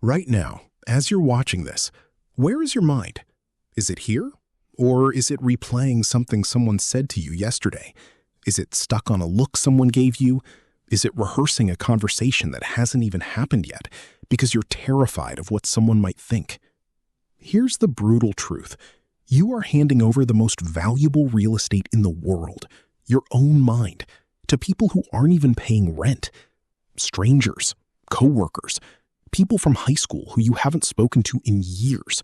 Right now, as you're watching this, where is your mind? Is it here? Or is it replaying something someone said to you yesterday? Is it stuck on a look someone gave you? Is it rehearsing a conversation that hasn't even happened yet because you're terrified of what someone might think? Here's the brutal truth. You are handing over the most valuable real estate in the world, your own mind, to people who aren't even paying rent. Strangers, coworkers, people from high school who you haven't spoken to in years.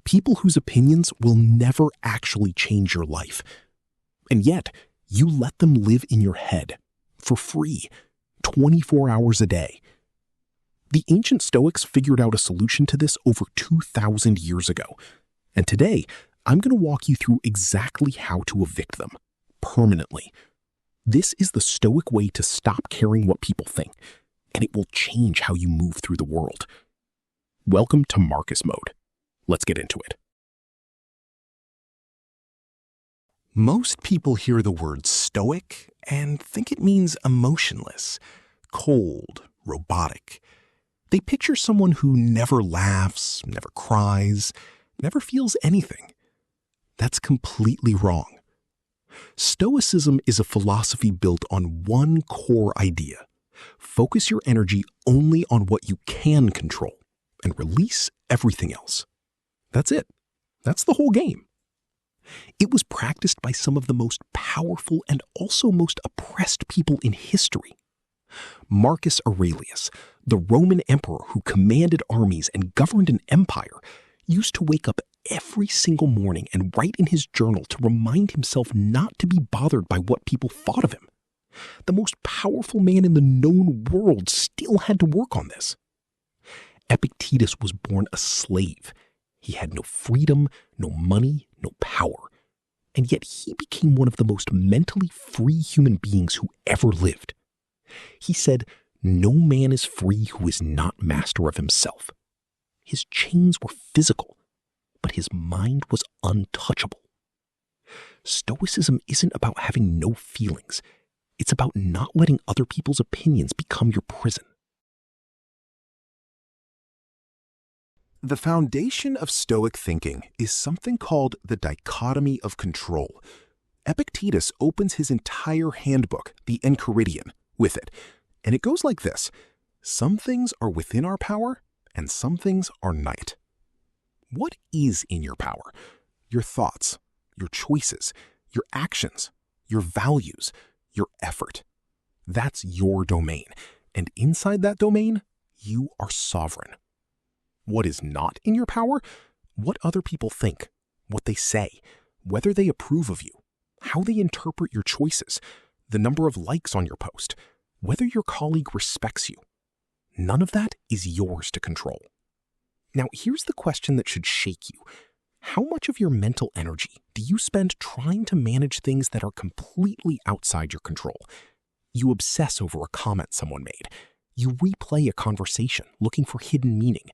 People whose opinions will never actually change your life. And yet, you let them live in your head for free, 24 hours a day. The ancient Stoics figured out a solution to this over 2,000 years ago. And today, I'm going to walk you through exactly how to evict them, permanently. This is the Stoic way to stop caring what people think, and it will change how you move through the world. Welcome to MarcusMode. Let's get into it. Most people hear the word Stoic and think it means emotionless, cold, robotic. They picture someone who never laughs, never cries, never feels anything. That's completely wrong. Stoicism is a philosophy built on one core idea. Focus your energy only on what you can control and release everything else. That's it. That's the whole game. It was practiced by some of the most powerful and also most oppressed people in history. Marcus Aurelius, the Roman emperor who commanded armies and governed an empire, used to wake up every single morning and write in his journal to remind himself not to be bothered by what people thought of him. The most powerful man in the known world still had to work on this. Epictetus was born a slave. He had no freedom, no money, no power. And yet he became one of the most mentally free human beings who ever lived. He said, "No man is free who is not master of himself." His chains were physical, but his mind was untouchable. Stoicism isn't about having no feelings. It's about not letting other people's opinions become your prison. The foundation of Stoic thinking is something called the dichotomy of control. Epictetus opens his entire handbook, the Enchiridion, with it, and it goes like this: some things are within our power, and some things are not. What is in your power? Your thoughts, your choices, your actions, your values, your effort. That's your domain, and inside that domain, you are sovereign. What is not in your power? What other people think, what they say, whether they approve of you, how they interpret your choices, the number of likes on your post, whether your colleague respects you. None of that is yours to control. Now, here's the question that should shake you. How much of your mental energy do you spend trying to manage things that are completely outside your control? You obsess over a comment someone made. You replay a conversation looking for hidden meaning.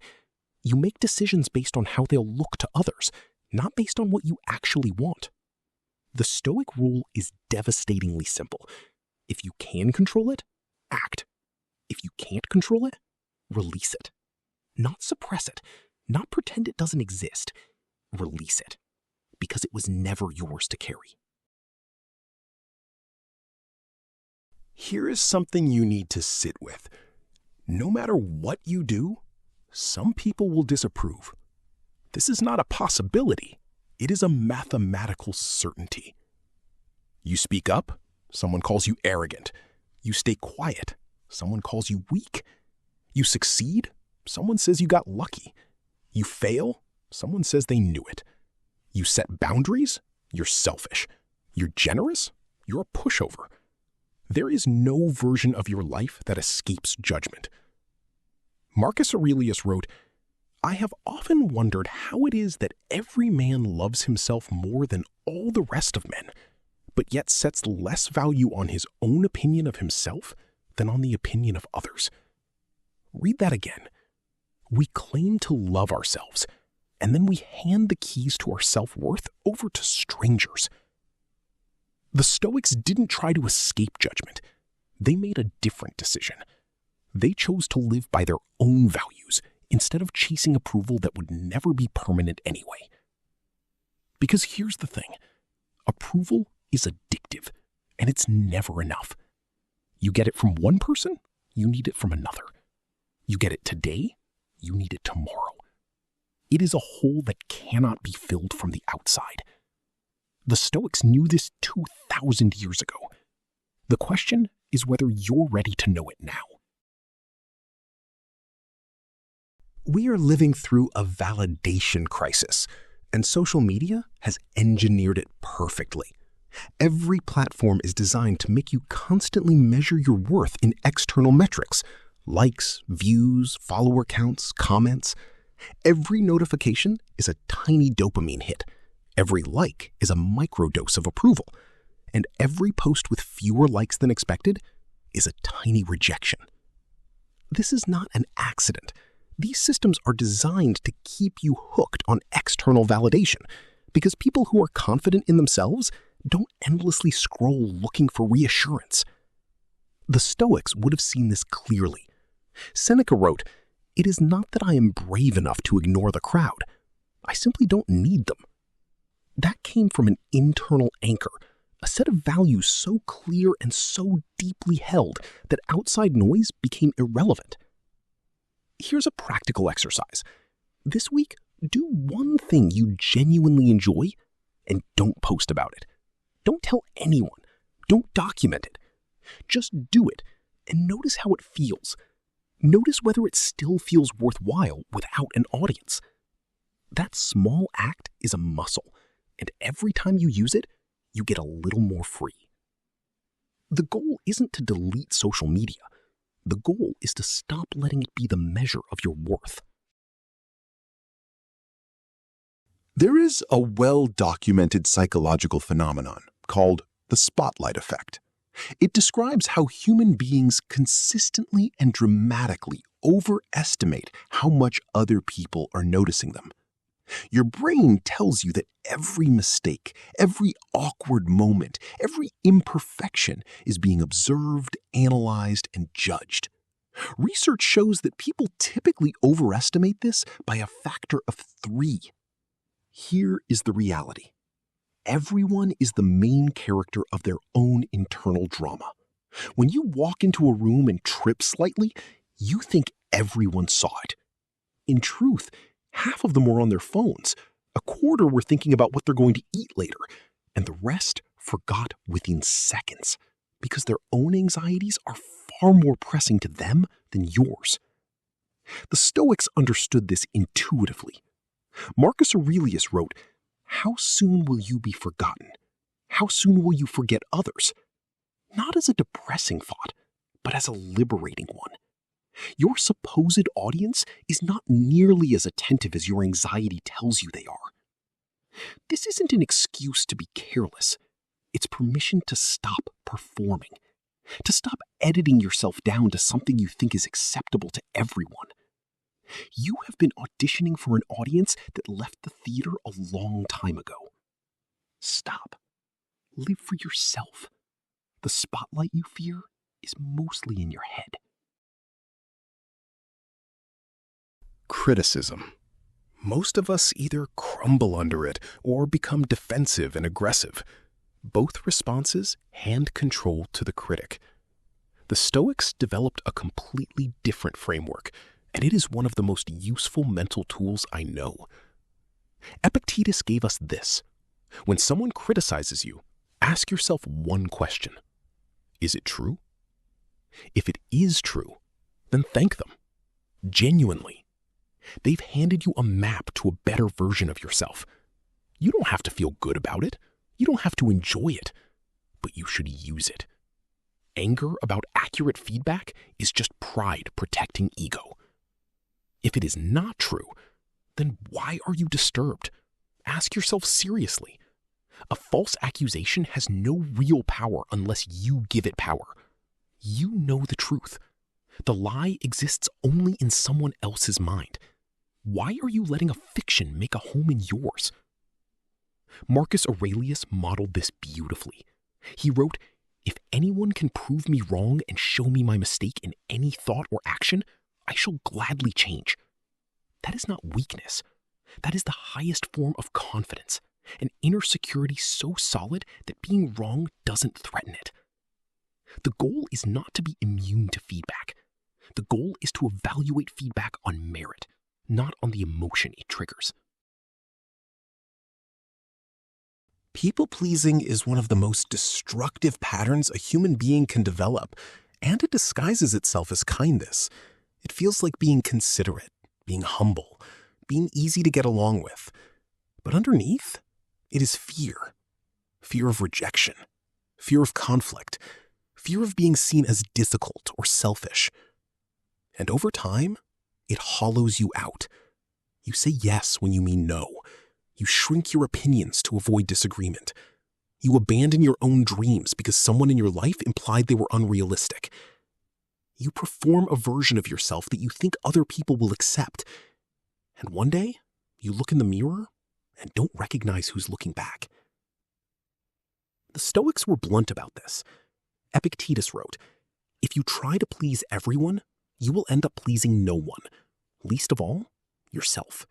You make decisions based on how they'll look to others, not based on what you actually want. The Stoic rule is devastatingly simple. If you can control it, act. If you can't control it, release it. Not suppress it, not pretend it doesn't exist. Release it, because it was never yours to carry. Here is something you need to sit with. No matter what you do, some people will disapprove. This is not a possibility. It is a mathematical certainty. You speak up, someone calls you arrogant. You stay quiet, someone calls you weak. You succeed, someone says you got lucky. You fail, someone says they knew it. You set boundaries, you're selfish. You're generous, you're a pushover. There is no version of your life that escapes judgment. Marcus Aurelius wrote, "I have often wondered how it is that every man loves himself more than all the rest of men, but yet sets less value on his own opinion of himself than on the opinion of others." Read that again. We claim to love ourselves, and then we hand the keys to our self-worth over to strangers. The Stoics didn't try to escape judgment. They made a different decision. They chose to live by their own values instead of chasing approval that would never be permanent anyway. Because here's the thing, approval is addictive, and it's never enough. You get it from one person, you need it from another. You get it today, you need it tomorrow. It is a hole that cannot be filled from the outside. The Stoics knew this 2,000 years ago. The question is whether you're ready to know it now. We are living through a validation crisis, and social media has engineered it perfectly. Every platform is designed to make you constantly measure your worth in external metrics: likes, views, follower counts, comments. Every notification is a tiny dopamine hit. Every like is a microdose of approval. And every post with fewer likes than expected is a tiny rejection. This is not an accident. These systems are designed to keep you hooked on external validation, because people who are confident in themselves don't endlessly scroll looking for reassurance. The Stoics would have seen this clearly. Seneca wrote, "It is not that I am brave enough to ignore the crowd. I simply don't need them." That came from an internal anchor, a set of values so clear and so deeply held that outside noise became irrelevant. Here's a practical exercise. This week, do one thing you genuinely enjoy and don't post about it. Don't tell anyone. Don't document it. Just do it and notice how it feels. Notice whether it still feels worthwhile without an audience. That small act is a muscle, and every time you use it, you get a little more free. The goal isn't to delete social media. The goal is to stop letting it be the measure of your worth. There is a well-documented psychological phenomenon called the spotlight effect. It describes how human beings consistently and dramatically overestimate how much other people are noticing them. Your brain tells you that every mistake, every awkward moment, every imperfection is being observed, analyzed, and judged. Research shows that people typically overestimate this by a factor of 3. Here is the reality. Everyone is the main character of their own internal drama. When you walk into a room and trip slightly, you think everyone saw it. In truth, half of them were on their phones, a quarter were thinking about what they're going to eat later, and the rest forgot within seconds, because their own anxieties are far more pressing to them than yours. The Stoics understood this intuitively. Marcus Aurelius wrote, "How soon will you be forgotten? How soon will you forget others?" Not as a depressing thought, but as a liberating one. Your supposed audience is not nearly as attentive as your anxiety tells you they are. This isn't an excuse to be careless. It's permission to stop performing, to stop editing yourself down to something you think is acceptable to everyone. You have been auditioning for an audience that left the theater a long time ago. Stop. Live for yourself. The spotlight you fear is mostly in your head. Criticism. Most of us either crumble under it or become defensive and aggressive. Both responses hand control to the critic. The Stoics developed a completely different framework, and it is one of the most useful mental tools I know. Epictetus gave us this. When someone criticizes you, ask yourself one question. Is it true? If it is true, then thank them. Genuinely. They've handed you a map to a better version of yourself. You don't have to feel good about it. You don't have to enjoy it, but you should use it. Anger about accurate feedback is just pride protecting ego. If it is not true, then why are you disturbed? Ask yourself seriously. A false accusation has no real power unless you give it power. You know the truth. The lie exists only in someone else's mind. Why are you letting a fiction make a home in yours? Marcus Aurelius modeled this beautifully. He wrote, "If anyone can prove me wrong and show me my mistake in any thought or action, I shall gladly change. that is not weakness. That is the highest form of confidence, an inner security so solid that being wrong doesn't threaten it. The goal is not to be immune to feedback. The goal is to evaluate feedback on merit, not on the emotion it triggers. People-pleasing is one of the most destructive patterns a human being can develop, and it disguises itself as kindness. It feels like being considerate, being humble, being easy to get along with. But underneath, it is fear. Fear of rejection, fear of conflict, fear of being seen as difficult or selfish. And over time, it hollows you out. You say yes when you mean no. You shrink your opinions to avoid disagreement. You abandon your own dreams because someone in your life implied they were unrealistic. You perform a version of yourself that you think other people will accept. And one day, you look in the mirror and don't recognize who's looking back. The Stoics were blunt about this. Epictetus wrote, "If you try to please everyone, you will end up pleasing no one, least of all, yourself."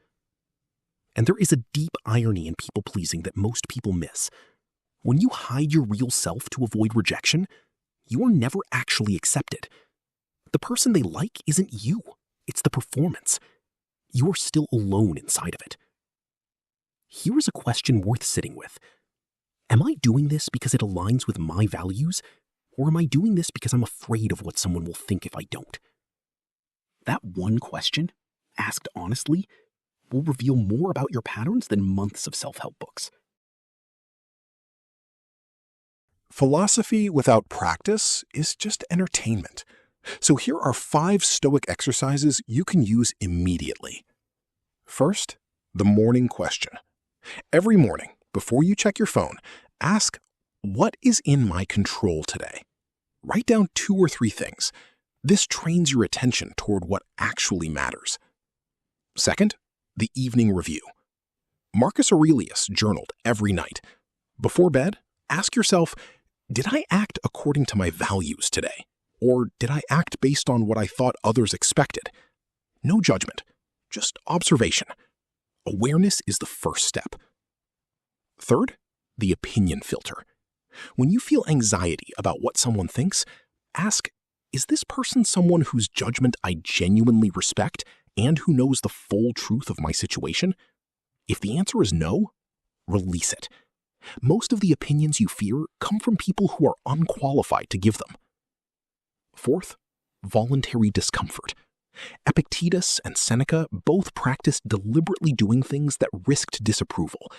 And there is a deep irony in people-pleasing that most people miss. When you hide your real self to avoid rejection, you are never actually accepted. The person they like isn't you. It's the performance. You are still alone inside of it. Here is a question worth sitting with. Am I doing this because it aligns with my values, or am I doing this because I'm afraid of what someone will think if I don't? That one question, asked honestly, will reveal more about your patterns than months of self-help books. Philosophy without practice is just entertainment. So here are 5 Stoic exercises you can use immediately. First, the morning question. Every morning, before you check your phone, ask, what is in my control today? Write down 2 or 3 things. This trains your attention toward what actually matters. Second, the evening review. Marcus Aurelius journaled every night. Before bed, ask yourself, did I act according to my values today? Or did I act based on what I thought others expected? No judgment, just observation. Awareness is the first step. Third, the opinion filter. When you feel anxiety about what someone thinks, ask, is this person someone whose judgment I genuinely respect and who knows the full truth of my situation? If the answer is no, release it. Most of the opinions you fear come from people who are unqualified to give them. Fourth, voluntary discomfort. Epictetus and Seneca both practiced deliberately doing things that risked disapproval,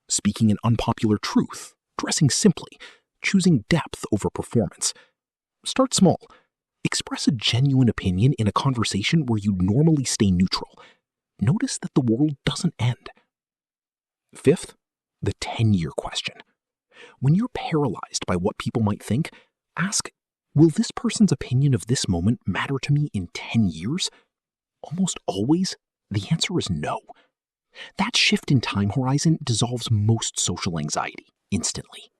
speaking an unpopular truth, dressing simply, choosing depth over performance. Start small. Express a genuine opinion in a conversation where you normally stay neutral. Notice that the world doesn't end. Fifth, the 10-year question. When you're paralyzed by what people might think, ask, will this person's opinion of this moment matter to me in 10 years? Almost always, the answer is no. That shift in time horizon dissolves most social anxiety instantly.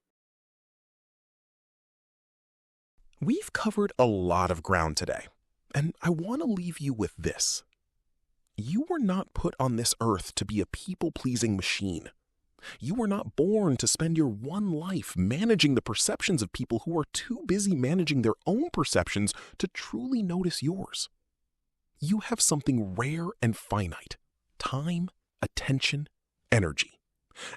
We've covered a lot of ground today, and I want to leave you with this. You were not put on this earth to be a people-pleasing machine. You were not born to spend your one life managing the perceptions of people who are too busy managing their own perceptions to truly notice yours. You have something rare and finite: time, attention, energy.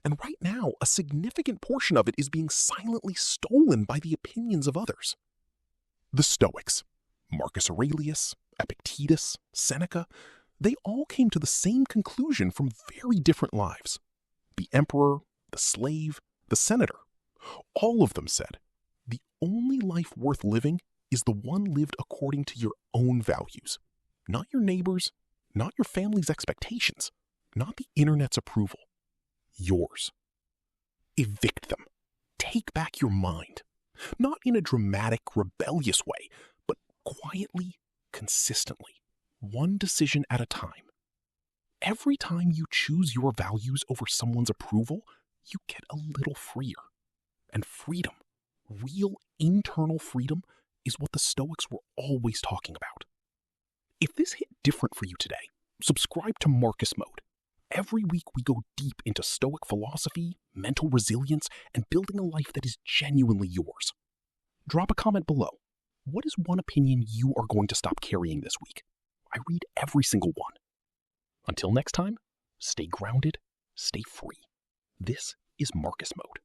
And right now, a significant portion of it is being silently stolen by the opinions of others. The Stoics, Marcus Aurelius, Epictetus, Seneca, they all came to the same conclusion from very different lives. The emperor, the slave, the senator, all of them said, the only life worth living is the one lived according to your own values, not your neighbor's, not your family's expectations, not the internet's approval, yours. Evict them. Take back your mind. Not in a dramatic, rebellious way, but quietly, consistently, one decision at a time. Every time you choose your values over someone's approval, you get a little freer. And freedom, real internal freedom, is what the Stoics were always talking about. If this hit different for you today, Subscribe to MarcusMode. Every week we go deep into Stoic philosophy, mental resilience, and building a life that is genuinely yours. Drop a comment below. What is one opinion you are going to stop carrying this week? I read every single one. Until next time, stay grounded, stay free. This is MarcusMode.